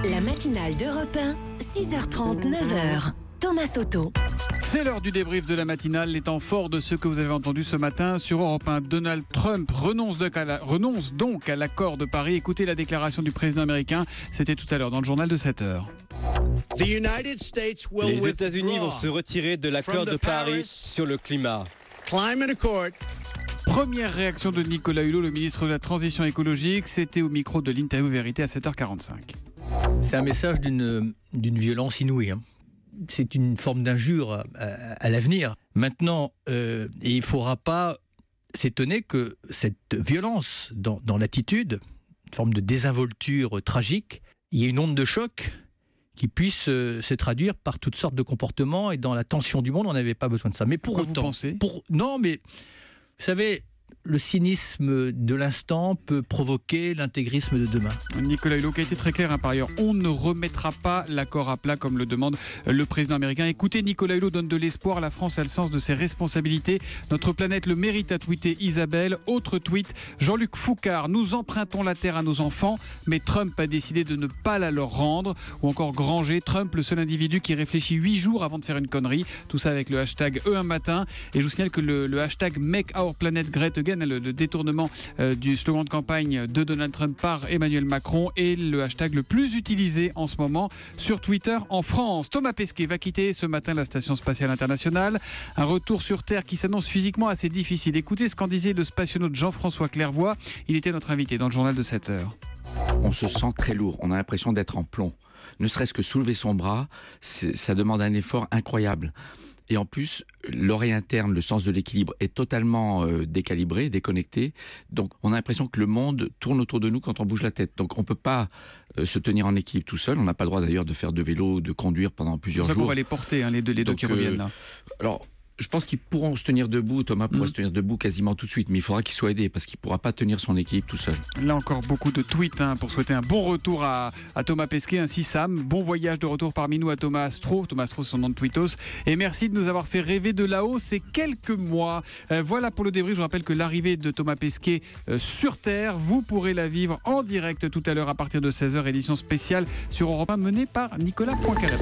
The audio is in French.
La matinale d'Europe 1, 6h30, 9h. Thomas Soto. C'est l'heure du débrief de la matinale, les temps forts de ce que vous avez entendu ce matin sur Europe 1. Donald Trump renonce donc à l'accord de Paris. Écoutez la déclaration du président américain, c'était tout à l'heure dans le journal de 7h. Les États-Unis vont se retirer de l'accord de Paris sur le climat. Première réaction de Nicolas Hulot, le ministre de la Transition écologique, c'était au micro de l'Interview Vérité à 7h45. C'est un message d'une violence inouïe. C'est une forme d'injure à l'avenir. Maintenant, il ne faudra pas s'étonner que cette violence dans l'attitude, une forme de désinvolture tragique, il y ait une onde de choc qui puisse se traduire par toutes sortes de comportements, et dans la tension du monde, on n'avait pas besoin de ça. Mais pour autant, vous pensez non, mais vous savez, le cynisme de l'instant peut provoquer l'intégrisme de demain. Nicolas Hulot qui a été très clair par ailleurs, on ne remettra pas l'accord à plat comme le demande le président américain. Écoutez, Nicolas Hulot donne de l'espoir, la France a le sens de ses responsabilités, notre planète le mérite, a tweeté Isabelle. Autre tweet, Jean-Luc Foucard, nous empruntons la terre à nos enfants, mais Trump a décidé de ne pas la leur rendre. Ou encore Granger, Trump le seul individu qui réfléchit 8 jours avant de faire une connerie, tout ça avec le hashtag E1 matin. Et je vous signale que le hashtag Make Our Planet Great Again, le détournement du slogan de campagne de Donald Trump par Emmanuel Macron, est le hashtag le plus utilisé en ce moment sur Twitter en France. Thomas Pesquet va quitter ce matin la Station Spatiale Internationale. Un retour sur Terre qui s'annonce physiquement assez difficile. Écoutez ce qu'en disait le spationaute Jean-François Clairvoy. Il était notre invité dans le journal de 7h. On se sent très lourd, on a l'impression d'être en plomb. Ne serait-ce que soulever son bras, ça demande un effort incroyable. Et en plus, l'oreille interne, le sens de l'équilibre est totalement décalibré, déconnecté. Donc on a l'impression que le monde tourne autour de nous quand on bouge la tête. Donc on ne peut pas se tenir en équilibre tout seul. On n'a pas le droit d'ailleurs de faire de vélo, de conduire pendant plusieurs jours. C'est pour ça qu'on va les porter, les deux qui reviennent là. Alors, je pense qu'ils pourront se tenir debout. Thomas pourrait se tenir debout quasiment tout de suite, mais il faudra qu'il soit aidé parce qu'il ne pourra pas tenir son équilibre tout seul. Là encore, beaucoup de tweets pour souhaiter un bon retour à Thomas Pesquet, ainsi Sam. Bon voyage de retour parmi nous à Thomas Astro. Thomas Astro, c'est son nom de tweetos. Et merci de nous avoir fait rêver de là-haut ces quelques mois. Voilà pour le débrief. Je vous rappelle que l'arrivée de Thomas Pesquet sur Terre, vous pourrez la vivre en direct tout à l'heure à partir de 16h, édition spéciale sur Europe 1 menée par Nicolas Poincaré.